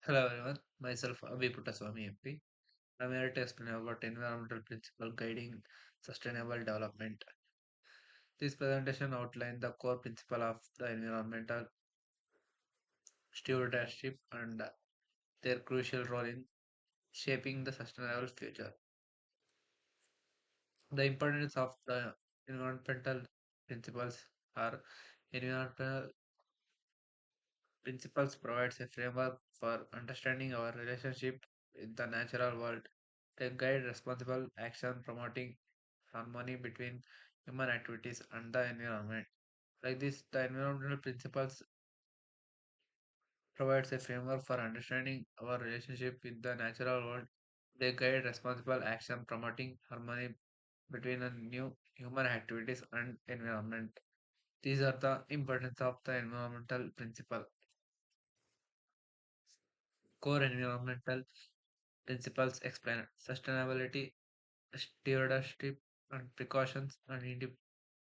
Hello everyone, myself Abhi Puttaswamy MP. I'm here to explain about environmental principle guiding sustainable development. This presentation outlines the core principle of the environmental stewardship and their crucial role in shaping the sustainable future. The importance of the environmental principles are environmental principles provides a framework for understanding our relationship with the natural world. They guide responsible action promoting harmony between human activities and the environment. Like this, the environmental principles provides a framework for understanding our relationship with the natural world. They guide responsible action promoting harmony between the new human activities and environment. These are the importance of the environmental principle. Core environmental principles explain sustainability, stewardship, and precautions and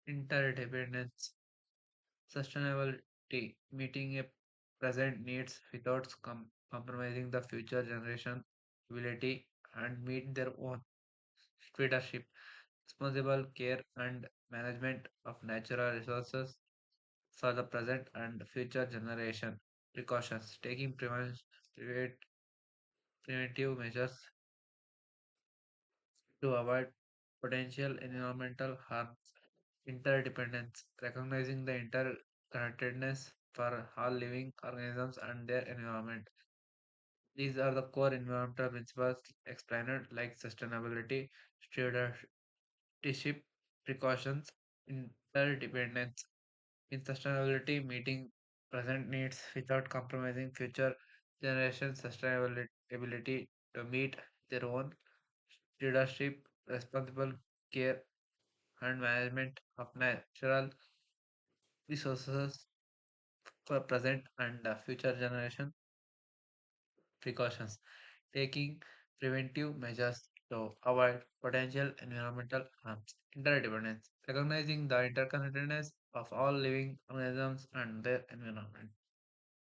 interdependence. Sustainability, meeting a present needs without compromising the future generation ability and meet their own stewardship, responsible care and management of natural resources for the present and future generation. Precautions, taking preventive measures to avoid potential environmental harms. Interdependence, recognizing the interconnectedness for all living organisms and their environment. These are the core environmental principles explained like sustainability, stewardship, precautions, interdependence. In sustainability, meeting present needs without compromising future generations' sustainability ability to meet their own leadership, responsible care and management of natural resources for present and future generation. Precautions, taking preventive measures to avoid potential environmental harms. Interdependence, recognizing the interconnectedness of all living organisms and their environment.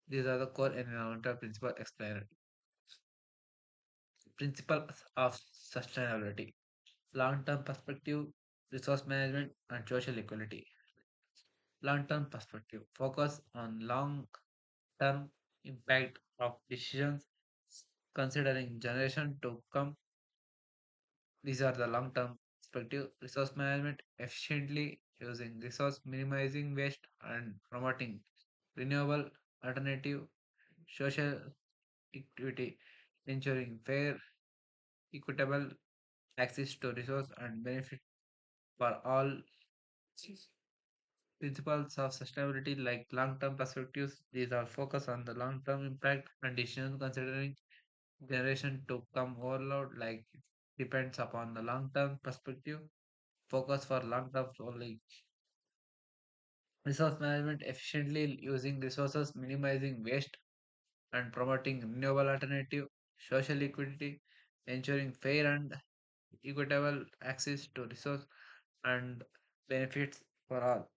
These are the core environmental principles explained. Principles of sustainability, long-term perspective, resource management, and social equality. Long-term perspective, focus on long-term impact of decisions considering generation to come. These are the long-term perspective. Resource management, efficiently using resource, minimizing waste, and promoting renewable alternative. Social equity, ensuring fair, equitable access to resource and benefit for all. Principles of sustainability like long-term perspectives. These are focus on the long-term impact and decision considering generation to come overload like depends upon the long-term perspective. Focus for long-term only. Resource management, efficiently using resources, minimizing waste and promoting renewable alternative. Social equity, ensuring fair and equitable access to resource and benefits for all.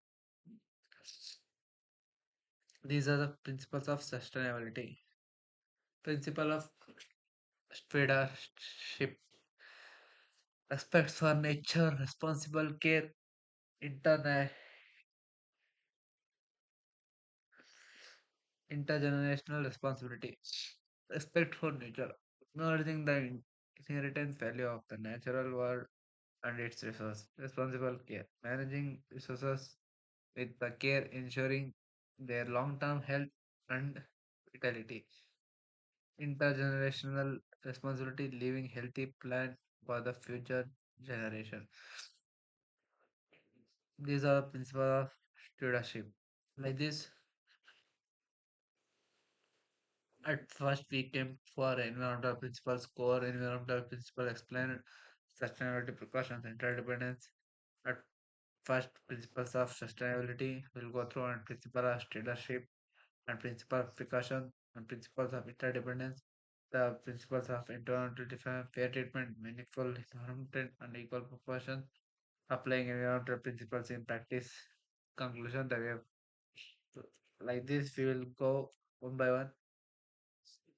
These are the principles of sustainability. Principle of stewardship, respect for nature, responsible care, interna- intergenerational responsibility, respect for nature, acknowledging the inheritance value of the natural world and its resource, responsible care, managing resources with the care, ensuring their long-term health and vitality, intergenerational responsibility, leaving healthy plan for the future generation. These are principles of stewardship. Like this, at first we came for environmental principles, core environmental principle explained sustainability precautions, interdependence. At first, principles of sustainability will go through and principle of stewardship and principle of precaution and principles of interdependence. The principles of environmental defense, fair treatment, meaningful environment, and equal proportion. Applying environmental principles in practice. Conclusion: the way like this, we will go one by one.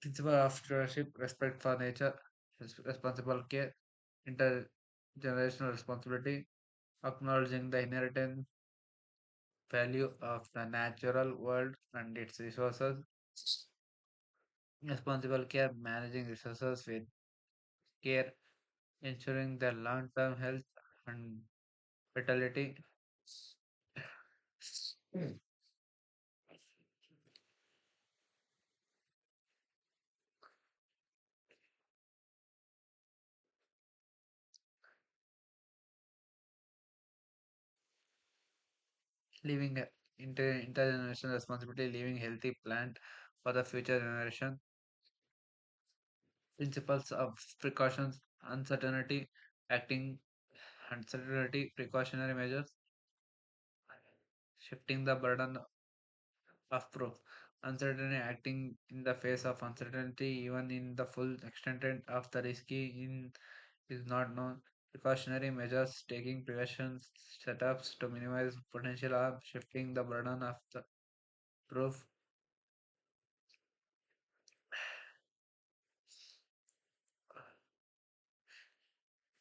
Principle of stewardship, respect for nature, responsible care, intergenerational responsibility, acknowledging the inherent value of the natural world and its resources, responsible care, managing resources with care, ensuring their long-term health and vitality, leaving intergenerational responsibility, leaving healthy plant for the future generation, principles of precautions, uncertainty, acting uncertainty, precautionary measures, shifting the burden of proof, uncertainty, acting in the face of uncertainty, even in the full extent of the risky in is not known. Precautionary measures, taking precautions, setups to minimize potential harm, shifting the burden of the proof.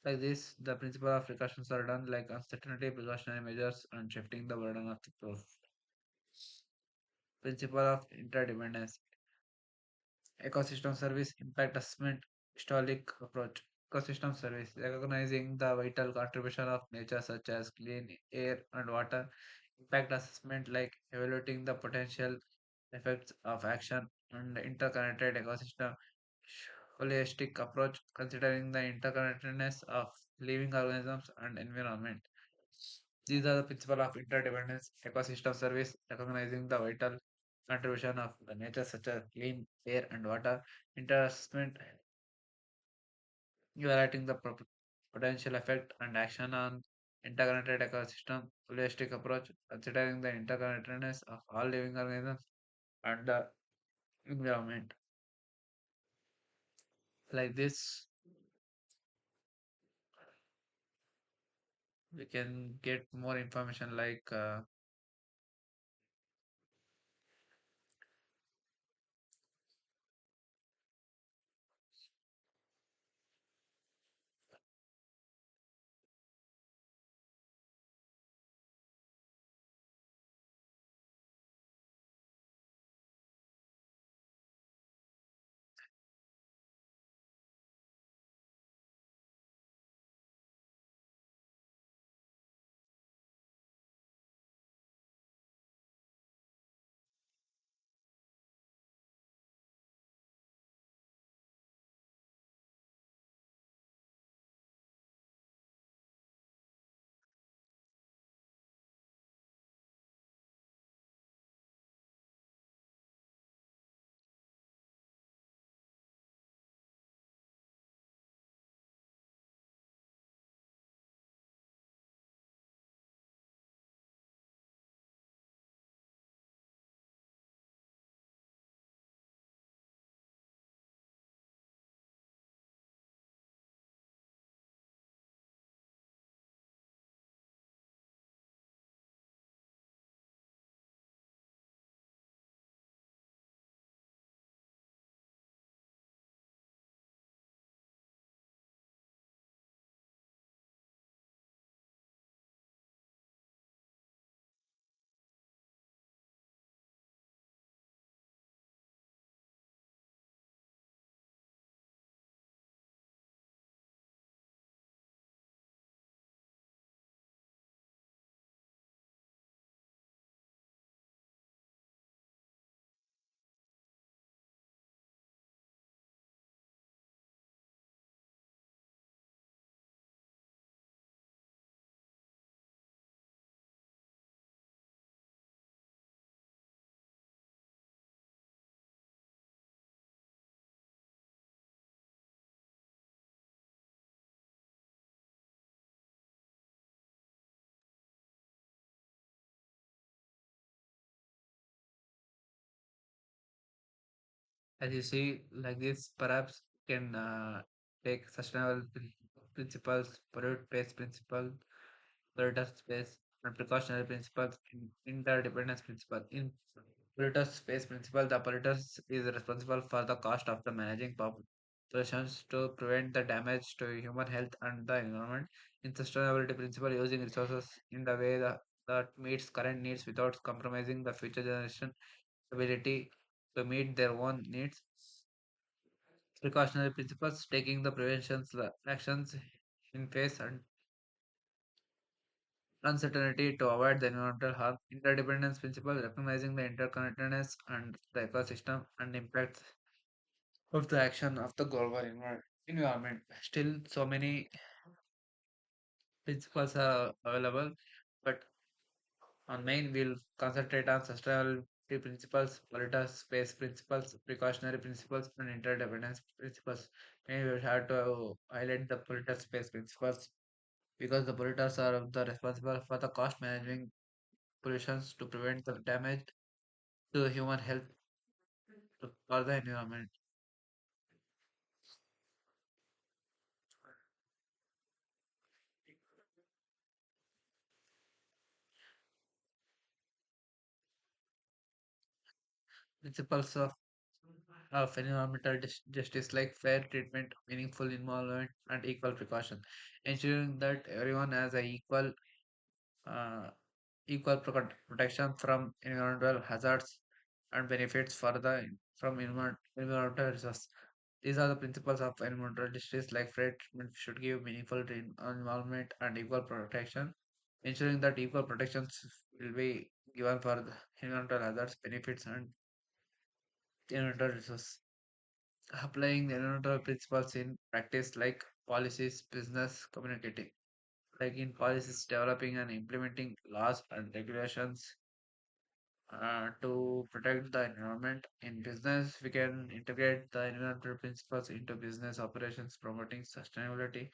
Like this, the principle of precautions are done like uncertainty, precautionary measures, and shifting the burden of the proof. Principle of interdependence. Ecosystem service impact assessment historic approach. Ecosystem service recognizing the vital contribution of nature such as clean air and water. Impact assessment like evaluating the potential effects of action and interconnected ecosystem. Holistic approach considering the interconnectedness of living organisms and environment. These are the principles of interdependence, ecosystem service, recognizing the vital contribution of the nature such as clean air and water, interassessment, evaluating the potential effect and action on interconnected ecosystem, holistic approach, considering the interconnectedness of all living organisms and the environment. Like this, we can get more information like as you see, like this, perhaps can take sustainable principles, product-based principle, predator space, and precautionary principles, interdependence principle. In Polluter's space principle. The polluter is responsible for the cost of the managing populations to prevent the damage to human health and the environment. In sustainability principle, using resources in the way that meets current needs without compromising the future generation ability to meet their own needs. Precautionary principles, taking the preventions actions in face and uncertainty to avoid the environmental harm. Interdependence principle, recognizing the interconnectedness and the ecosystem and impacts of the action of the global environment. Still, so many principles are available, but on main we'll concentrate on sustainability principles, political space principles, precautionary principles, and interdependence principles. Maybe we have to highlight the political space principles because the polluters are the responsible for the cost managing pollutions to prevent the damage to human health or the environment. Principles of environmental justice like fair treatment, meaningful involvement, and equal precaution, ensuring that everyone has a uh, protection from environmental hazards and benefits from environmental resources. These are the principles of environmental justice like fair treatment should give meaningful involvement and equal protection, ensuring that equal protections will be given for the environmental hazards, benefits, and environmental resources. Applying the environmental principles in practice like policies, business, communicating. Like in policies, developing and implementing laws and regulations to protect the environment. In business, we can integrate the environmental principles into business operations, promoting sustainability,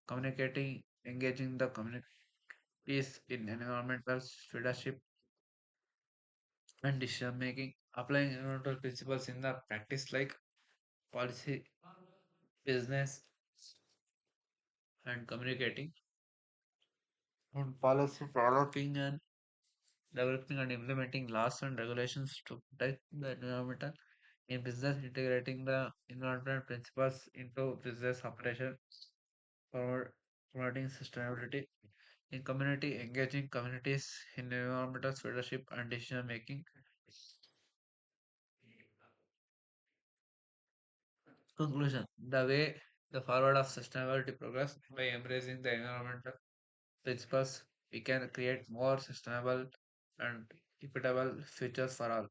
communicating, engaging the communities in environmental leadership and decision making, applying environmental principles in the practice like policy, business, and communicating, and policy developing and implementing laws and regulations to protect the environment. In business, integrating the environmental principles into business operations, promote, promoting sustainability. In community, engaging communities in environmental leadership and decision making. Conclusion: the way the forward of sustainability progress by embracing the environmental principles, we can create more sustainable and equitable futures for all.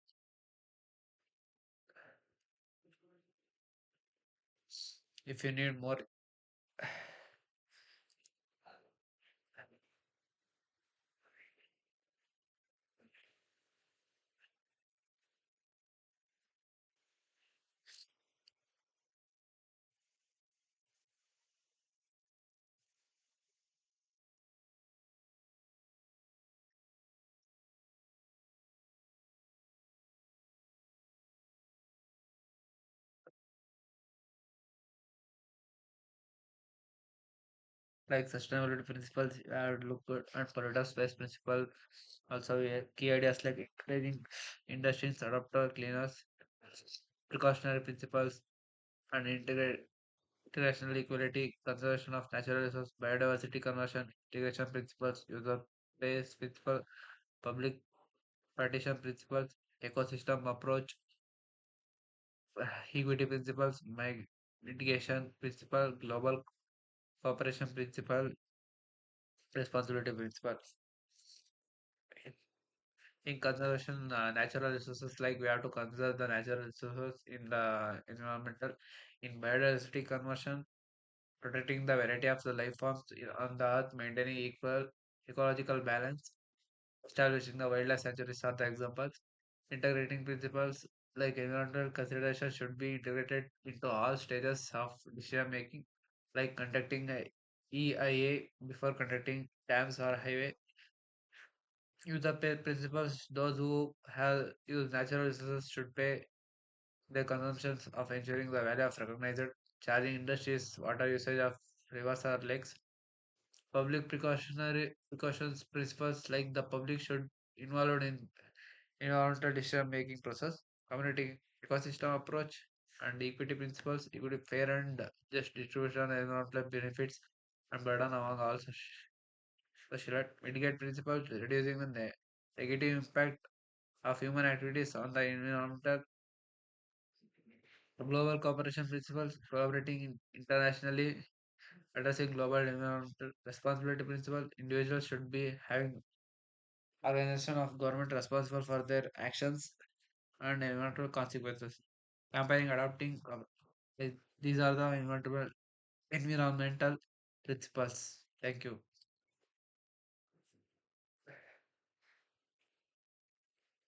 If you need more, like sustainability principles, I would look at political space principle. Also, key ideas like encouraging industries, adopter, cleaners, precautionary principles, and international equality, conservation of natural resources, biodiversity conversion, integration principles, user base principle, public partition principles, ecosystem approach, equity principles, mitigation principle, global cooperation principle, responsibility principle. In conservation, natural resources like we have to conserve the natural resources in the environmental. In biodiversity conversion, protecting the variety of the life forms on the earth, maintaining equal ecological balance, establishing the wildlife sanctuaries are the examples. Integrating principles like environmental consideration should be integrated into all stages of decision making, like conducting a EIA before conducting dams or highway. Use the pay principles. Those who have used natural resources should pay their consumptions of ensuring the value of recognized charging industries, water usage of rivers or lakes. Public precautionary precautions principles like the public should involved in environmental decision-making process, community ecosystem approach, and equity principles, equity fair and just distribution, environmental benefits, and burden among all social mitigate principles, reducing the negative impact of human activities on the environmental global cooperation principles, collaborating internationally, addressing global environmental responsibility principle. Individuals should be having organization of government responsible for their actions and environmental consequences. Campaigning, adopting, these are the environmental principles. Thank you.